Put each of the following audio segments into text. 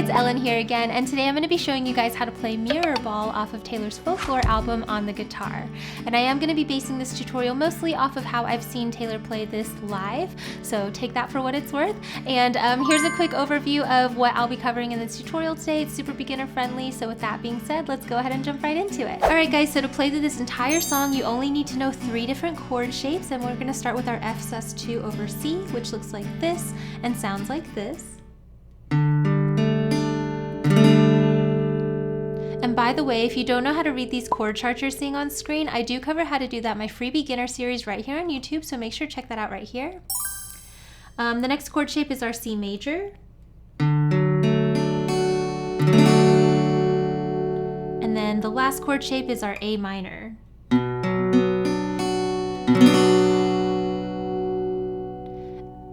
it's Ellen here again, and today I'm going to be showing you guys how to play Mirrorball off of Taylor's Folklore album on the guitar. And I am going to be basing this tutorial mostly off of how I've seen Taylor play this live, so take that for what it's worth. And here's a quick overview of what I'll be covering in this tutorial today. It's super beginner friendly, so with that being said, let's go ahead and jump right into it. Alright guys, so to play through this entire song, you only need to know 3 different chord shapes, and we're going to start with our F sus2 over C, which looks like this and sounds like this. And by the way, if you don't know how to read these chord charts you're seeing on screen, I do cover how to do that in my free beginner series right here on YouTube, so make sure to check that out right here. The next chord shape is our C major. And then the last chord shape is our A minor.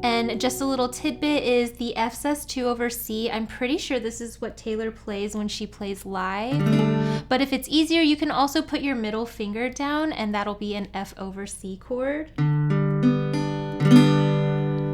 And just a little tidbit is the F sus2 over C. I'm pretty sure this is what Taylor plays when she plays live. But if it's easier, you can also put your middle finger down and that'll be an F over C chord.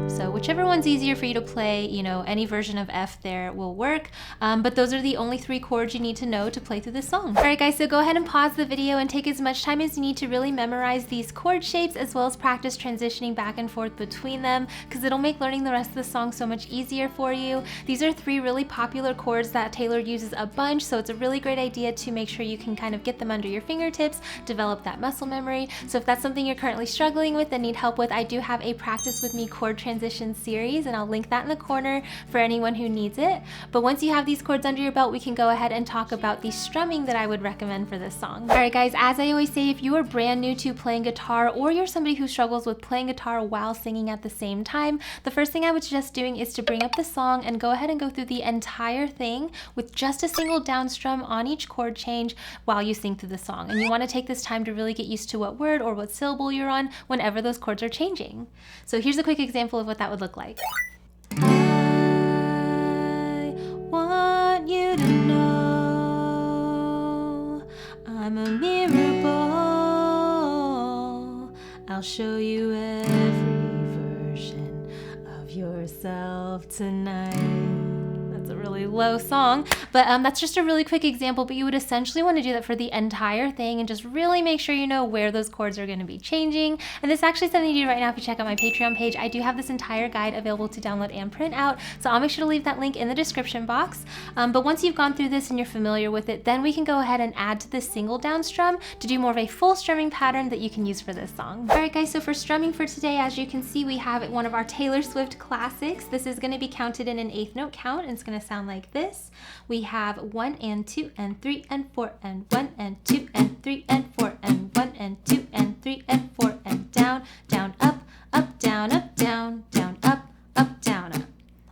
So whichever one's easier for you to play, you know, any version of F there will work. But those are the only 3 chords you need to know to play through this song. All right guys, so go ahead and pause the video and take as much time as you need to really memorize these chord shapes, as well as practice transitioning back and forth between them, because it'll make learning the rest of the song so much easier for you. These are 3 really popular chords that Taylor uses a bunch, so it's a really great idea to make sure you can kind of get them under your fingertips, develop that muscle memory. So if that's something you're currently struggling with and need help with, I do have a Practice With Me chord transition series, and I'll link that in the corner for anyone who needs it. But once you have these chords under your belt, we can go ahead and talk about the strumming that I would recommend for this song. Alright guys, as I always say, if you are brand new to playing guitar, or you're somebody who struggles with playing guitar while singing at the same time, the first thing I would suggest doing is to bring up the song and go ahead and go through the entire thing with just a single down strum on each chord change while you sing through the song. And you want to take this time to really get used to what word or what syllable you're on whenever those chords are changing. So here's a quick example of what that would look like. I want you to know I'm a mirror ball. I'll show you every version of yourself tonight. That's a really low song, but that's just a really quick example, but you would essentially want to do that for the entire thing and just really make sure you know where those chords are going to be changing. And this is actually something you do right now if you check out my Patreon page. I do have this entire guide available to download and print out, so I'll make sure to leave that link in the description box. But once you've gone through this and you're familiar with it, then we can go ahead and add to this single down strum to do more of a full strumming pattern that you can use for this song. Alright guys, so for strumming for today, as you can see, we have one of our Taylor Swift classics. This is going to be counted in an 1/8 note count, and it's going to sound like this. We have 1 and 2 and 3 and 4 and 1 and 2 and 3 and 4 and 1 and 2 and 3 and 4 and down, down, up, down, down, up, down, up.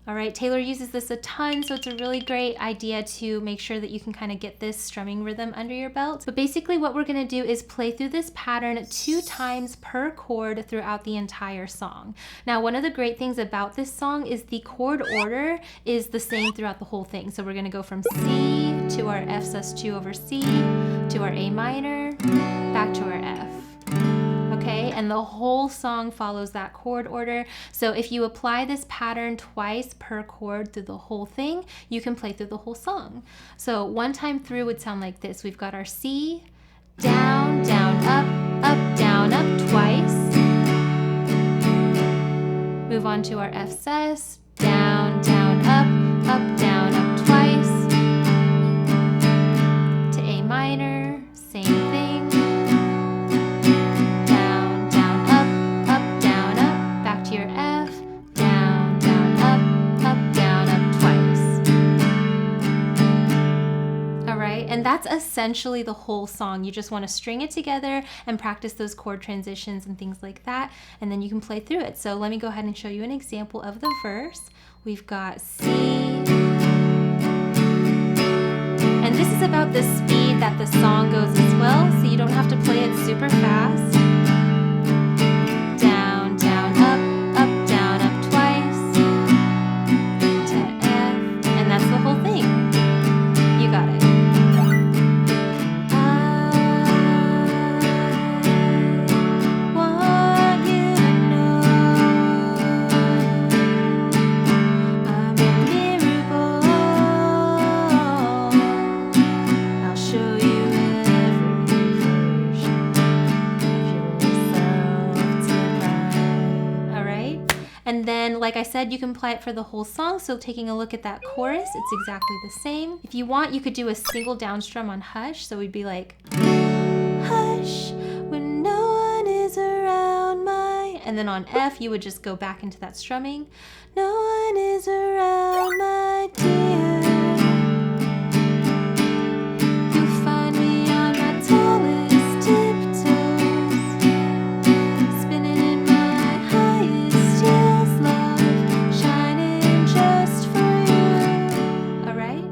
Alright, Taylor uses this a ton, so it's a really great idea to make sure that you can kind of get this strumming rhythm under your belt. But basically what we're going to do is play through this pattern 2 times per chord throughout the entire song. Now, one of the great things about this song is the chord order is the same throughout the whole thing. So we're going to go from C to our F sus2 over C to our A minor, back to our F. Okay, and the whole song follows that chord order. So if you apply this pattern twice per chord through the whole thing, you can play through the whole song. So one time through would sound like this. We've got our C, down, down, up, down, up twice. Move on to our F sus, down, down, up, down, up twice. To A minor, same thing. And that's essentially the whole song. You just want to string it together and practice those chord transitions and things like that, and then you can play through it. So let me go ahead and show you an example of the verse. We've got C, and this is about the speed that the song goes as well, so you don't have to play it super fast. Down, down, up, down, up twice. To F, and that's the whole thing. You got it. like I said, you can apply it for the whole song. So taking a look at that chorus, it's exactly the same. If you want, you could do a single down strum on hush. So we'd be like, hush, when no one is around my, and then on F, you would just go back into that strumming. No one is around my dear. You find me on my tallest tiptoes, spinning in my highest heels, love, shining just for you. All right?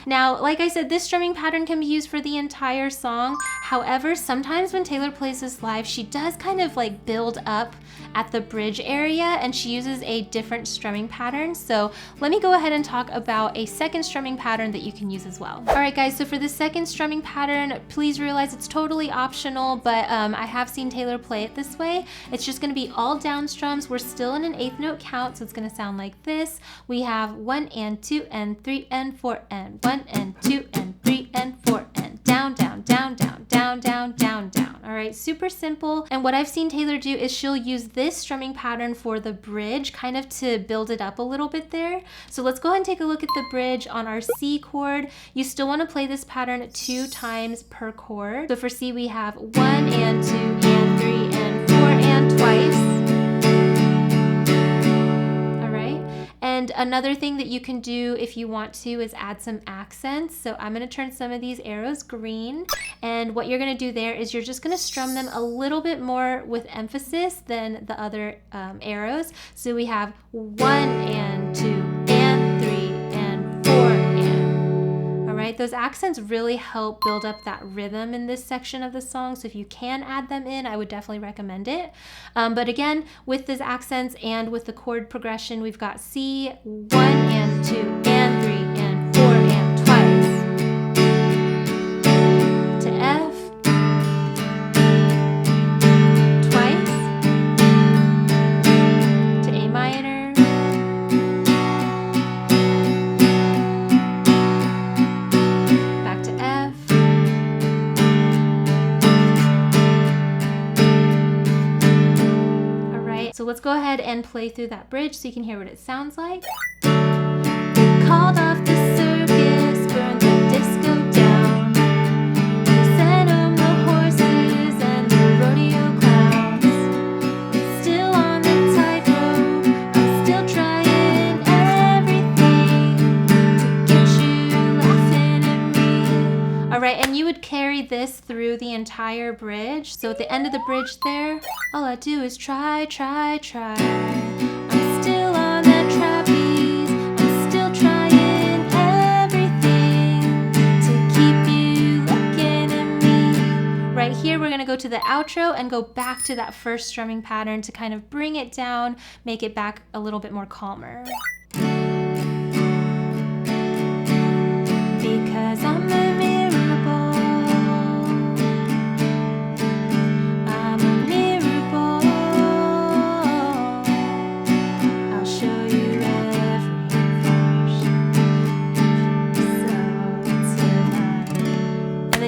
Now, like I said, this strumming pattern can be used for the entire song. However, sometimes when Taylor plays this live, she does kind of like build up at the bridge area and she uses a different strumming pattern. So let me go ahead and talk about a second strumming pattern that you can use as well. All right guys, so for the second strumming pattern, please realize it's totally optional, but I have seen Taylor play it this way. It's just gonna be all down strums. We're still in an 8th note count, so it's gonna sound like this. We have 1 and 2 and 3 and 4 and 1 and 2 and 3 and 4 and down, down, down, down, down, down, down, down. All right, super simple. And what I've seen Taylor do is she'll use this strumming pattern for the bridge, kind of to build it up a little bit there. So let's go ahead and take a look at the bridge on our C chord. You still want to play this pattern 2 times per chord. So for C, we have 1 and 2 and 3 and 4 and twice. And another thing that you can do if you want to is add some accents. So I'm going to turn some of these arrows green. And what you're going to do there is you're just going to strum them a little bit more with emphasis than the other arrows. So we have 1 and 2 and 3 and 4 and. All right, those accents really help build up that rhythm in this section of the song. So if you can add them in, I would definitely recommend it. But again, with these accents and with the chord progression, we've got C, 1 and 2 and 3 and 4 and twice. To F, twice. To A minor. Back to F. So let's go ahead and play through that bridge so you can hear what it sounds like. We called off the circus, burned the disco down. We sent home the horses and the rodeo clowns. I'm still on the tightrope, I'm still trying everything to get you laughing at me. All right, and you would carry this through the entire bridge. So at the end of the bridge there, all I do is try, try, try. I'm still on that trapeze. I'm still trying everything to keep you looking at me. Right here, we're gonna go to the outro and go back to that first strumming pattern to kind of bring it down, make it back a little bit more calmer. Because I'm a mirror ball.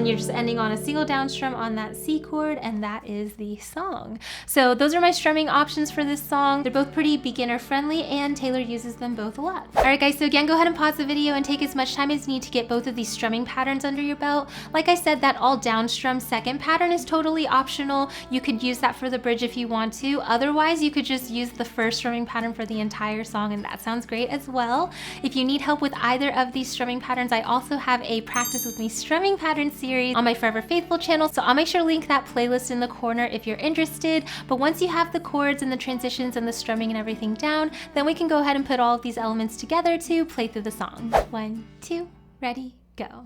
You're just ending on a single down strum on that C chord, and that is the song. So those are my strumming options for this song. They're both pretty beginner friendly and Taylor uses them both a lot. All right guys, so again, go ahead and pause the video and take as much time as you need to get both of these strumming patterns under your belt. Like I said, that all down strum second pattern is totally optional. You could use that for the bridge if you want to. Otherwise, you could just use the first strumming pattern for the entire song, and that sounds great as well. If you need help with either of these strumming patterns, I also have a Practice With Me strumming pattern series on my Forever Faithful channel, so I'll make sure to link that playlist in the corner if you're interested. But once you have the chords and the transitions and the strumming and everything down, then we can go ahead and put all of these elements together to play through the song. 1, 2, ready, go.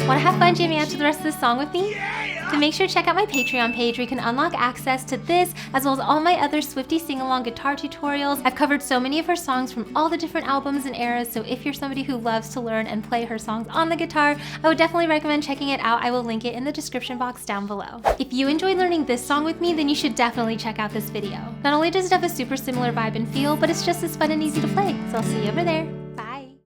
Want to have fun jamming out to the rest of the song with me? Yeah! But make sure to check out my Patreon page where you can unlock access to this as well as all my other Swiftie sing-along guitar tutorials. I've covered so many of her songs from all the different albums and eras, so if you're somebody who loves to learn and play her songs on the guitar, I would definitely recommend checking it out. I will link it in the description box down below. If you enjoyed learning this song with me, then you should definitely check out this video. Not only does it have a super similar vibe and feel, but it's just as fun and easy to play, so I'll see you over there.